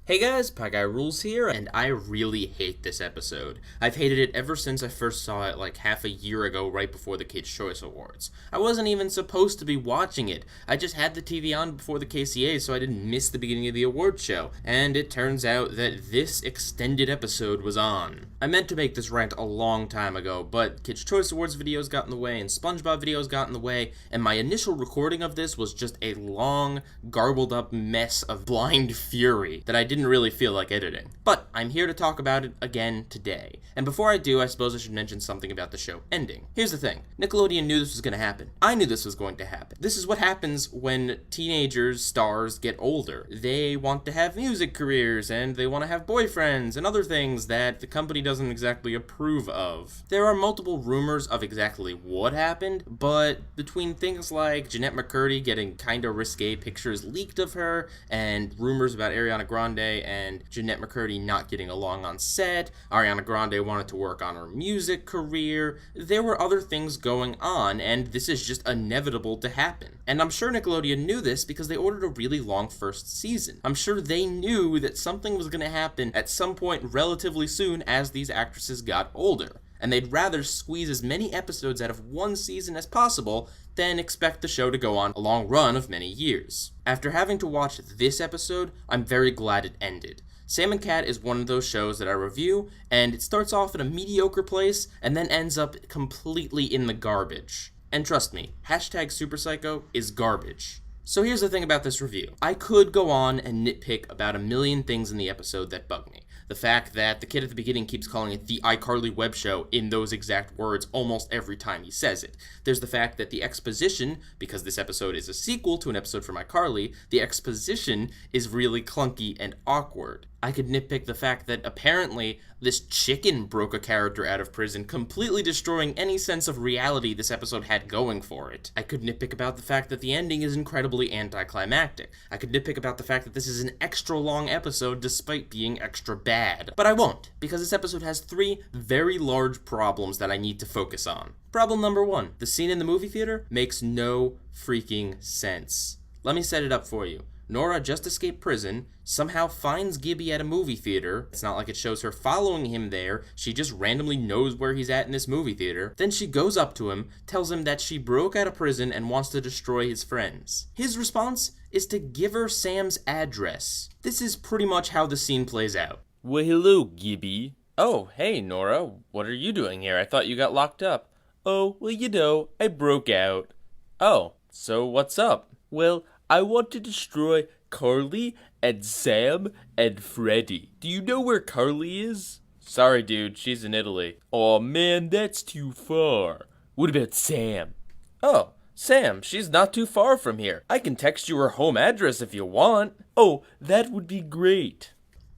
Hey guys, Pie Guy Rules here, and I really hate this episode. I've hated it ever since I first saw it like half a year ago, right before the Kids' Choice Awards. I wasn't even supposed to be watching it. I just had the TV on before the KCA so I didn't miss the beginning of the award show, and it turns out that this extended episode was on. I meant to make this rant a long time ago, but Kids' Choice Awards videos got in the way, and SpongeBob videos got in the way, and my initial recording of this was just a long, garbled up mess of blind fury that I didn't really feel like editing. But I'm here to talk about it again today. And before I do, I suppose I should mention something about the show ending. Here's the thing. Nickelodeon knew this was going to happen. I knew this was going to happen. This is what happens when teenagers, stars, get older. They want to have music careers, and they want to have boyfriends, and other things that the company doesn't exactly approve of. There are multiple rumors of exactly what happened, but between things like Jeanette McCurdy getting kinda risque pictures leaked of her, and rumors about Ariana Grande and Jeanette McCurdy not getting along on set, Ariana Grande wanted to work on her music career, there were other things going on, and this is just inevitable to happen. And I'm sure Nickelodeon knew this because they ordered a really long first season. I'm sure they knew that something was going to happen at some point relatively soon as these actresses got older, and they'd rather squeeze as many episodes out of one season as possible than expect the show to go on a long run of many years. After having to watch this episode, I'm very glad it ended. Sam and Cat is one of those shows that I review, and it starts off in a mediocre place and then ends up completely in the garbage. And trust me, #SuperPsycho is garbage. So here's the thing about this review. I could go on and nitpick about a million things in the episode that bug me. The fact that the kid at the beginning keeps calling it the iCarly web show in those exact words almost every time he says it. There's the fact that the exposition, because this episode is a sequel to an episode from iCarly, the exposition is really clunky and awkward. I could nitpick the fact that apparently this chicken broke a character out of prison, completely destroying any sense of reality this episode had going for it. I could nitpick about the fact that the ending is incredibly anticlimactic. I could nitpick about the fact that this is an extra long episode despite being extra bad. But I won't, because this episode has three very large problems that I need to focus on. Problem number one, the scene in the movie theater makes no freaking sense. Let me set it up for you. Nora just escaped prison, somehow finds Gibby at a movie theater. It's not like it shows her following him there, she just randomly knows where he's at in this movie theater. Then she goes up to him, tells him that she broke out of prison and wants to destroy his friends. His response is to give her Sam's address. This is pretty much how the scene plays out. Well, hello, Gibby. Oh, hey, Nora. What are you doing here? I thought you got locked up. Oh, well, I broke out. Oh, so what's up? Well, I want to destroy Carly and Sam and Freddy. Do you know where Carly is? Sorry, dude. She's in Italy. Aw, man, that's too far. What about Sam? Oh, Sam, she's not too far from here. I can text you her home address if you want. Oh, that would be great.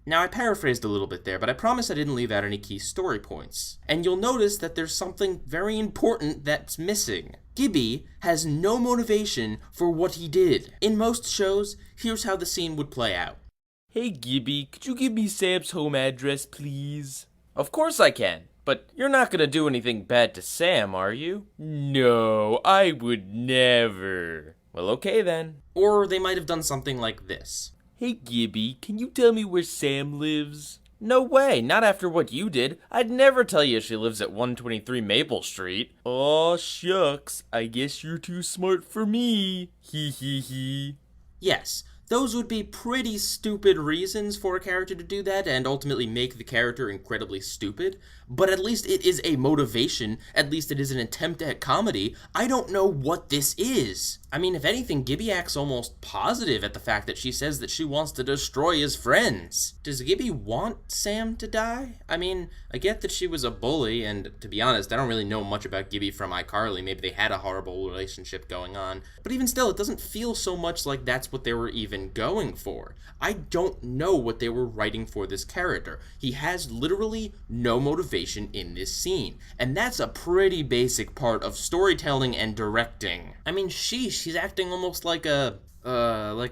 Now, I paraphrased a little bit there, but I promise I didn't leave out any key story points. And you'll notice that there's something very important that's missing. Gibby has no motivation for what he did. In most shows, here's how the scene would play out. Hey, Gibby, could you give me Sam's home address, please? Of course I can, but you're not gonna do anything bad to Sam, are you? No, I would never. Well, okay then. Or they might have done something like this. Hey, Gibby, can you tell me where Sam lives? No way, not after what you did. I'd never tell you she lives at 123 Maple Street. Aw, shucks, I guess you're too smart for me. Hee hee hee. Yes, those would be pretty stupid reasons for a character to do that and ultimately make the character incredibly stupid, but at least it is a motivation, at least it is an attempt at comedy. I don't know what this is. I mean, if anything, Gibby acts almost positive at the fact that she says that she wants to destroy his friends. Does Gibby want Sam to die? I mean, I get that she was a bully, and to be honest, I don't really know much about Gibby from iCarly. Maybe they had a horrible relationship going on. But even still, it doesn't feel so much like that's what they were even going for. I don't know what they were writing for this character. He has literally no motivation in this scene, and that's a pretty basic part of storytelling and directing. I mean, she's acting almost like oh man,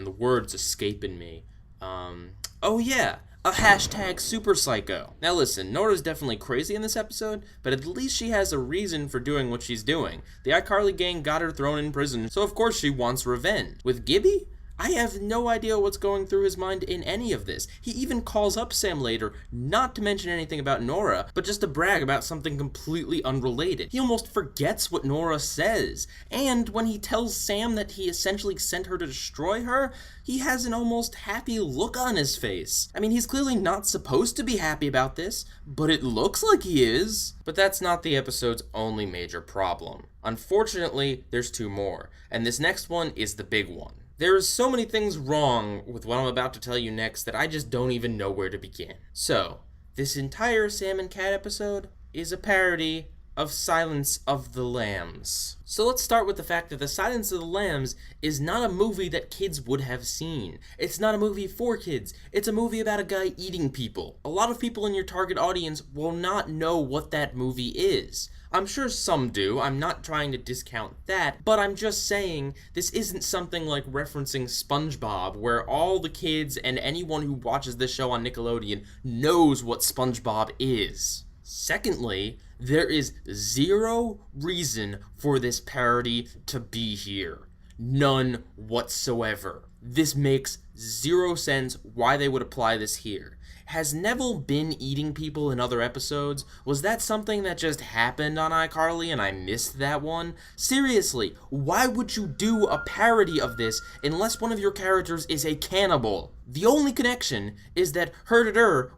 the word's escaping me. Oh yeah, a #SuperPsycho. Now listen, Nora's definitely crazy in this episode, but at least she has a reason for doing what she's doing. The iCarly gang got her thrown in prison, so of course she wants revenge. With Gibby, I have no idea what's going through his mind in any of this. He even calls up Sam later, not to mention anything about Nora, but just to brag about something completely unrelated. He almost forgets what Nora says. And when he tells Sam that he essentially sent her to destroy her, he has an almost happy look on his face. I mean, he's clearly not supposed to be happy about this, but it looks like he is. But that's not the episode's only major problem. Unfortunately, there's two more, and this next one is the big one. There is so many things wrong with what I'm about to tell you next that I just don't even know where to begin. So, this entire Sam and Cat episode is a parody of Silence of the Lambs. So let's start with the fact that The Silence of the Lambs is not a movie that kids would have seen. It's not a movie for kids. It's a movie about a guy eating people. A lot of people in your target audience will not know what that movie is. I'm sure some do, I'm not trying to discount that, but I'm just saying this isn't something like referencing SpongeBob, where all the kids and anyone who watches this show on Nickelodeon knows what SpongeBob is. Secondly, there is zero reason for this parody to be here. None whatsoever. This makes zero sense why they would apply this here. Has Neville been eating people in other episodes? Was that something that just happened on iCarly and I missed that one? Seriously, why would you do a parody of this unless one of your characters is a cannibal? The only connection is that,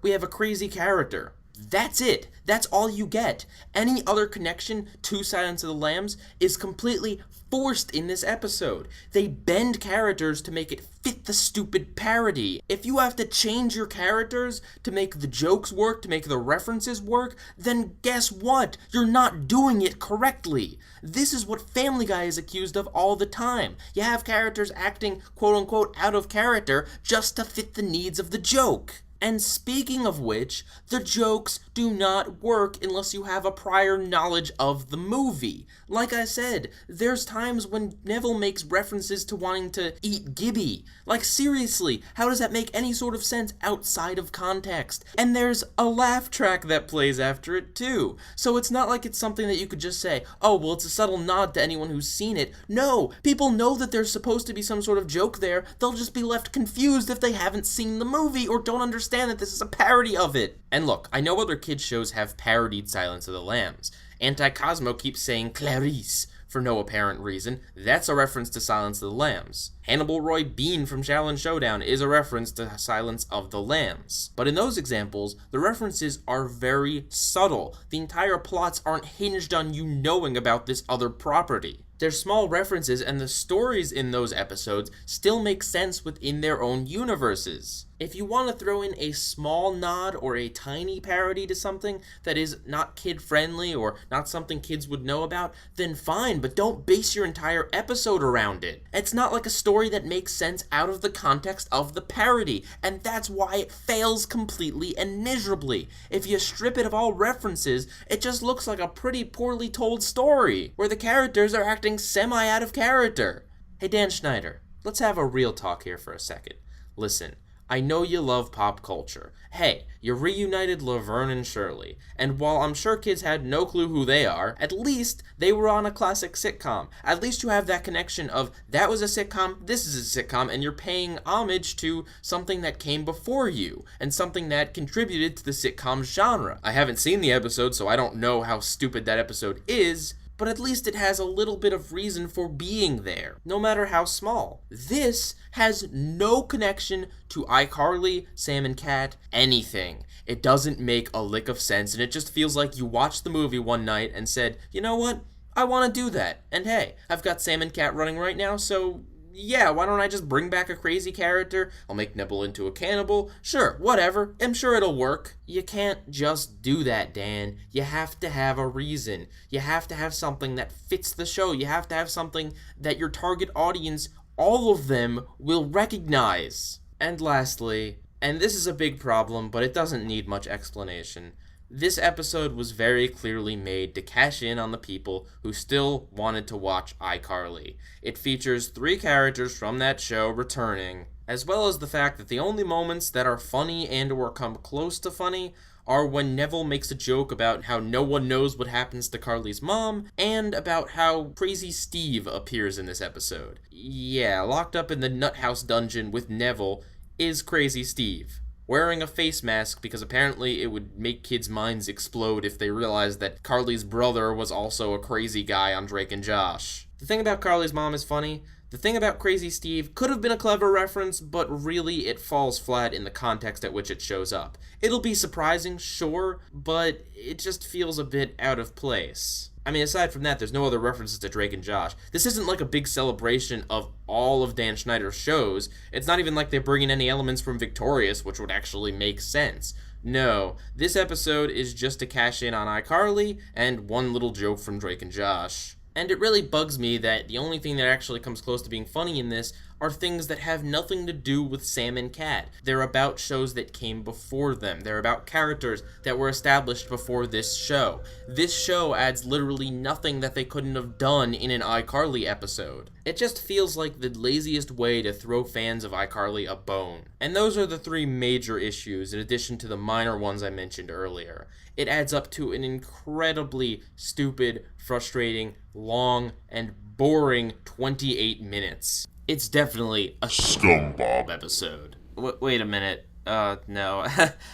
we have a crazy character. That's it. That's all you get. Any other connection to Silence of the Lambs is completely forced in this episode. They bend characters to make it fit the stupid parody. If you have to change your characters to make the jokes work, to make the references work, then guess what? You're not doing it correctly. This is what Family Guy is accused of all the time. You have characters acting quote-unquote out of character just to fit the needs of the joke. And speaking of which, the jokes do not work unless you have a prior knowledge of the movie. Like I said, there's times when Neville makes references to wanting to eat Gibby. Like seriously, how does that make any sort of sense outside of context? And there's a laugh track that plays after it too. So it's not like it's something that you could just say, oh, well, it's a subtle nod to anyone who's seen it. No, people know that there's supposed to be some sort of joke there. They'll just be left confused if they haven't seen the movie or don't understand that this is a parody of it. And look, I know other kids shows have parodied Silence of the Lambs. Anti-Cosmo keeps saying Clarice for no apparent reason. That's a reference to Silence of the Lambs. Hannibal Roy Bean from Shaolin Showdown is a reference to Silence of the Lambs. But in those examples, the references are very subtle. The entire plots aren't hinged on you knowing about this other property. They're small references, and the stories in those episodes still make sense within their own universes. If you want to throw in a small nod or a tiny parody to something that is not kid-friendly or not something kids would know about, then fine, but don't base your entire episode around it. It's not like a story that makes sense out of the context of the parody, and that's why it fails completely and miserably. If you strip it of all references, it just looks like a pretty poorly told story, where the characters are acting semi out of character. Hey Dan Schneider, let's have a real talk here for a second. Listen, I know you love pop culture. Hey, you reunited Laverne and Shirley, and while I'm sure kids had no clue who they are, at least they were on a classic sitcom. At least you have that connection of, that was a sitcom, this is a sitcom, and you're paying homage to something that came before you, and something that contributed to the sitcom genre. I haven't seen the episode, so I don't know how stupid that episode is, but at least it has a little bit of reason for being there, no matter how small. This has no connection to iCarly, Sam and Cat, anything. It doesn't make a lick of sense, and it just feels like you watched the movie one night and said, you know what, I want to do that. And hey, I've got Sam and Cat running right now, so yeah, why don't I just bring back a crazy character? I'll make Nibble into a cannibal. Sure, whatever. I'm sure it'll work. You can't just do that, Dan. You have to have a reason. You have to have something that fits the show. You have to have something that your target audience, all of them, will recognize. And lastly, and this is a big problem, but it doesn't need much explanation, this episode was very clearly made to cash in on the people who still wanted to watch iCarly. It features 3 characters from that show returning, as well as the fact that the only moments that are funny and or come close to funny are when Neville makes a joke about how no one knows what happens to Carly's mom, and about how Crazy Steve appears in this episode. Yeah, locked up in the Nut House dungeon with Neville is Crazy Steve, wearing a face mask because apparently it would make kids' minds explode if they realized that Carly's brother was also a crazy guy on Drake and Josh. The thing about Carly's mom is funny. The thing about Crazy Steve could have been a clever reference, but really it falls flat in the context at which it shows up. It'll be surprising, sure, but it just feels a bit out of place. I mean, aside from that, there's no other references to Drake and Josh. This isn't like a big celebration of all of Dan Schneider's shows. It's not even like they bring in any elements from Victorious, which would actually make sense. No, this episode is just to cash in on iCarly and one little joke from Drake and Josh. And it really bugs me that the only thing that actually comes close to being funny in this are things that have nothing to do with Sam and Cat. They're about shows that came before them. They're about characters that were established before this show. This show adds literally nothing that they couldn't have done in an iCarly episode. It just feels like the laziest way to throw fans of iCarly a bone. And those are the three major issues, in addition to the minor ones I mentioned earlier. It adds up to an incredibly stupid, frustrating, long, and boring 28 minutes. It's definitely a scumbag episode. Wait a minute. No.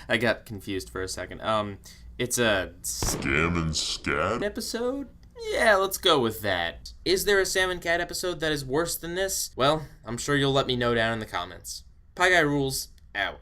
I got confused for a second. It's a Scam and Scat episode? Yeah, let's go with that. Is there a Sam and Cat episode that is worse than this? Well, I'm sure you'll let me know down in the comments. Pie Guy rules, out.